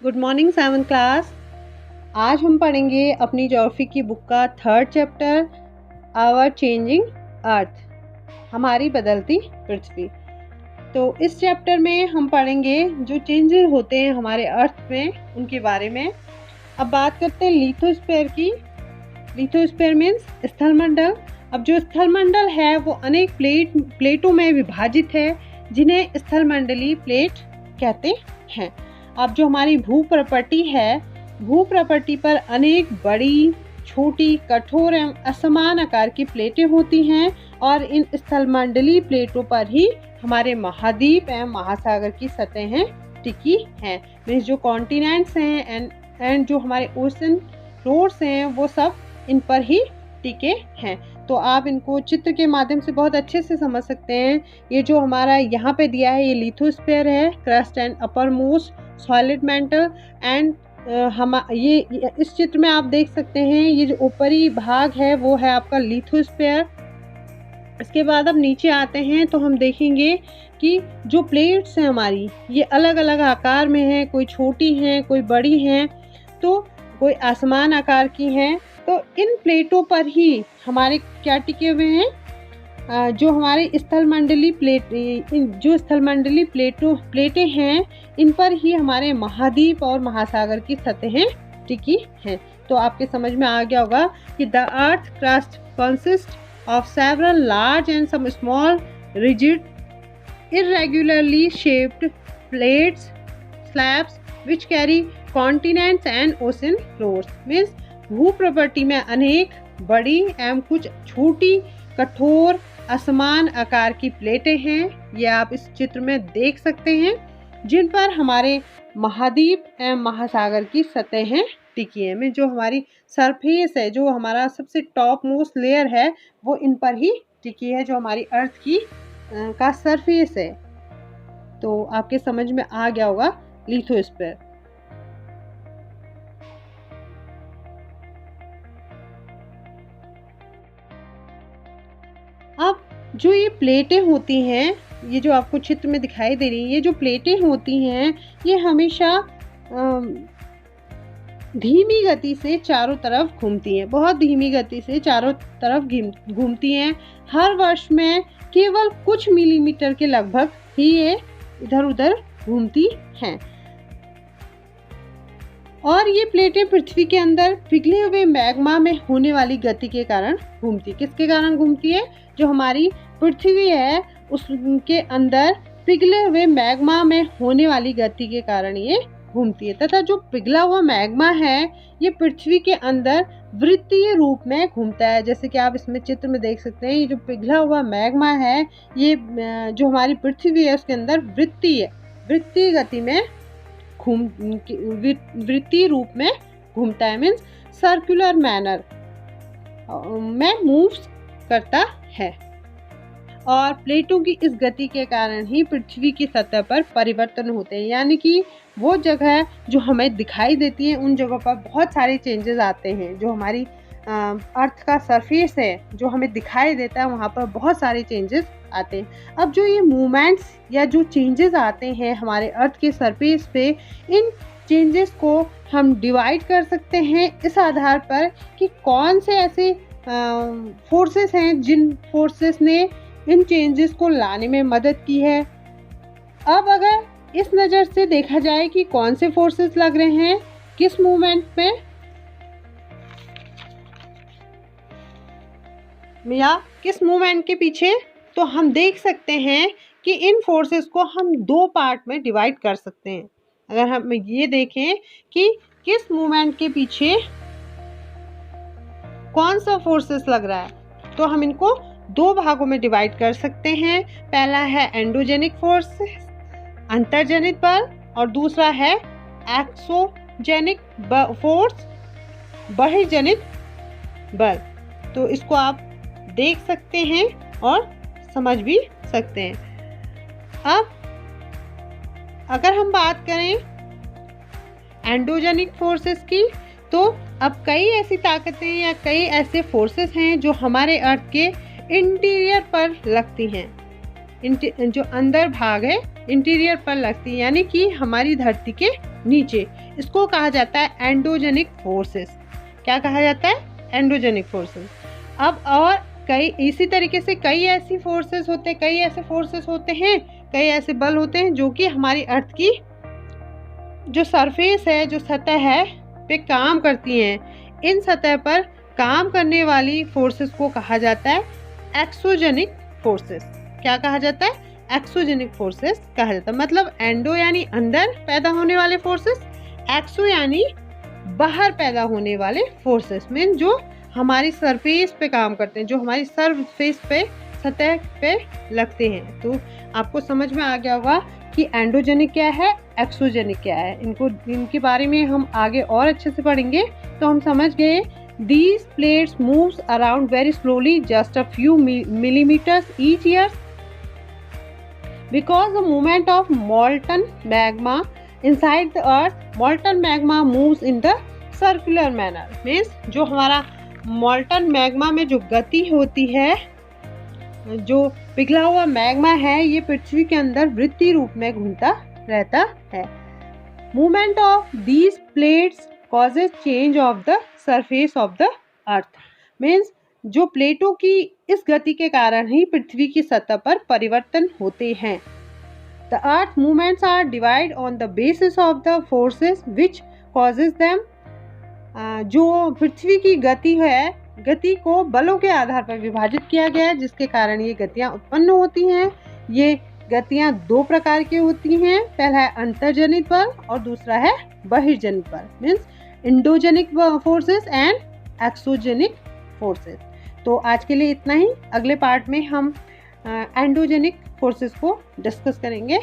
Good morning 7th class. आज हम पढ़ेंगे अपनी ज्योग्राफी की बुक का 3rd chapter our changing earth, हमारी बदलती पृथ्वी। तो इस चैप्टर में हम पढ़ेंगे जो चेंजेस होते हैं हमारे अर्थ में, उनके बारे में। अब बात करते हैं लिथोस्फीयर की। लिथोस्फीयर मीन्स स्थलमंडल। अब जो स्थलमंडल है वो अनेक प्लेटों में विभाजित है, जिन्हें स्थलमंडलीय प्लेट कहते हैं। अब जो हमारी भूप्रपट्टी है, भूप्रपट्टी पर अनेक बड़ी, छोटी, कठोर एवं असमान आकार की प्लेटें होती हैं और इन स्थलमंडलीय प्लेटों पर ही हमारे महाद्वीप एवं महासागर की सतहें टिकी हैं। मीन्स जो कॉन्टिनेंट्स हैं एंड जो हमारे ओशन फ्लोर्स हैं वो सब इन पर ही टिके हैं। तो आप इनको चित्र के माध्यम से बहुत अच्छे से समझ सकते हैं। ये जो हमारा यहाँ पे दिया है ये लिथोस्फीयर है, crust and upper most solid mental and ये इस चित्र में आप देख सकते हैं ये जो ऊपरी भाग है वो है आपका लिथोस्फीयर। इसके बाद अब नीचे आते हैं तो हम देखेंगे कि जो प्लेट्स हैं हमारी ये अलग अलग आकार में हैं, कोई छोटी हैं, कोई बड़ी हैं, तो कोई आसमान आकार की हैं। तो इन प्लेटों पर ही हमारे क्या टिके हुए हैं, जो हमारे स्थलमंडलीय प्लेटें हैं, इन पर ही हमारे महाद्वीप और महासागर की सतहें टिकी हैं। तो आपके समझ में आ गया होगा कि the earth crust consist of several large and some small rigid irregularly shaped plates slabs which carry continents and ocean floors। Means भूप्रपट्टी में अनेक बड़ी एवं कुछ छोटी, कठोर, असमान आकार की प्लेटें हैं, ये आप इस चित्र में देख सकते हैं, जिन पर हमारे महाद्वीप एवं महासागर की सतहें टिकी है। में जो हमारी सरफेस है, जो हमारा सबसे टॉप मोस्ट लेयर है, वो इन पर ही टिकी है, जो हमारी अर्थ की का सरफेस है। तो आपके समझ में आ गया होगा लिथोस्फीयर। अब जो ये प्लेटें होती हैं, ये जो आपको चित्र में दिखाई दे रही है, ये जो प्लेटें होती हैं ये हमेशा धीमी गति से चारों तरफ घूमती हैं, बहुत धीमी गति से चारों तरफ घूमती हैं। हर वर्ष में केवल कुछ मिलीमीटर के लगभग ही ये इधर उधर घूमती हैं। और ये प्लेटें पृथ्वी के अंदर पिघले हुए मैग्मा में होने वाली गति के कारण घूमती है। किसके कारण घूमती है? जो हमारी पृथ्वी है उसके अंदर पिघले हुए मैग्मा में होने वाली गति के कारण ये घूमती है। तथा जो पिघला हुआ मैग्मा है ये पृथ्वी के अंदर वृत्तीय रूप में घूमता है। जैसे कि आप इसमें चित्र में देख सकते हैं, ये जो पिघला हुआ मैग्मा है ये जो हमारी पृथ्वी है उसके अंदर वृत्तीय गति में वृत्तीय रूप में घूमता है। मीन्स सर्कुलर मैनर में मूव्स करता है। और प्लेटों की इस गति के कारण ही पृथ्वी की सतह पर परिवर्तन होते हैं, यानी कि वो जगह जो हमें दिखाई देती है उन जगहों पर बहुत सारे चेंजेस आते हैं। जो हमारी अर्थ का सरफेस है जो हमें दिखाई देता है वहाँ पर बहुत सारे चेंजेस आते हैं। अब जो ये मूवमेंट्स या जो चेंजेस आते हैं हमारे अर्थ के सरफेस पे, इन चेंजेस को हम डिवाइड कर सकते हैं इस आधार पर कि कौन से ऐसे फोर्सेस हैं जिन फोर्सेस ने इन चेंजेस को लाने में मदद की है। अब अगर इस नज़र से देखा जाए कि कौन से फोर्सेस लग रहे हैं किस मूवमेंट में या किस मूवमेंट के पीछे, तो हम देख सकते हैं कि इन फोर्सेस को हम दो पार्ट में डिवाइड कर सकते हैं। अगर हम ये देखें कि किस मूवमेंट के पीछे कौन सा फोर्सेस लग रहा है, तो हम इनको दो भागों में डिवाइड कर सकते हैं। पहला है एंडोजेनिक फोर्स, अंतर्जनित बल, और दूसरा है एक्सोजेनिक फोर्स, बहिर्जनित बल। तो इसको आप देख सकते हैं और समझ भी सकते हैं। अब अगर हम बात करें एंडोजेनिक फोर्सेस की, तो अब कई ऐसी ताकतें या कई ऐसे फोर्सेस हैं जो हमारे अर्थ के इंटीरियर पर लगती हैं। जो अंदर भाग है इंटीरियर पर लगती है, यानी कि हमारी धरती के नीचे। इसको कहा जाता है एंडोजेनिक फोर्सेस। क्या कहा जाता है? Endogenic forces. अब और कई इसी तरीके से कई ऐसे फोर्सेस होते हैं, कई ऐसे बल होते हैं जो कि हमारी अर्थ की जो सरफेस है, जो सतह है पे काम करती हैं। इन सतह पर काम करने वाली फोर्सेस को कहा जाता है एक्सोजेनिक फोर्सेस। क्या कहा जाता है? एक्सोजेनिक फोर्सेस कहा जाता है। मतलब एंडो यानी अंदर पैदा होने वाले फोर्सेस, एक्सो यानी बाहर पैदा होने वाले फोर्सेस में जो हमारी सरफेस पे काम करते हैं, जो हमारी सरफेस पे सतह पे लगते हैं। तो आपको समझ में आ गया होगा कि एंडोजेनिक क्या है, एक्सोजेनिक क्या है। इनके बारे में हम आगे और अच्छे से पढ़ेंगे। तो हम समझ गए these plates moves around very slowly, just a few millimeters each year, because the movement of molten magma inside the earth. Molten magma moves in the circular manner, means जो हमारा molten magma में जो गति होती है, जो पिघला हुआ मैग्मा है, ये पृथ्वी के अंदर वृत्तीय रूप में घूमता रहता है। Movement of these plates causes change of the surface of the earth, means जो प्लेटों की इस गति के कारण ही पृथ्वी की सतह पर परिवर्तन होते हैं। The earth movements are divide on the basis of the forces which causes them. जो पृथ्वी की गति है, गति को बलों के आधार पर विभाजित किया गया है, जिसके कारण ये गतियाँ उत्पन्न होती हैं। ये गतियाँ दो प्रकार की होती हैं। पहला है अंतर्जनित बल और दूसरा है बहिर्जनित बल, means endogenic forces and exogenic forces. तो आज के लिए इतना ही। अगले पार्ट में हम एंडोजेनिक फोर्सेस को डिस्कस करेंगे।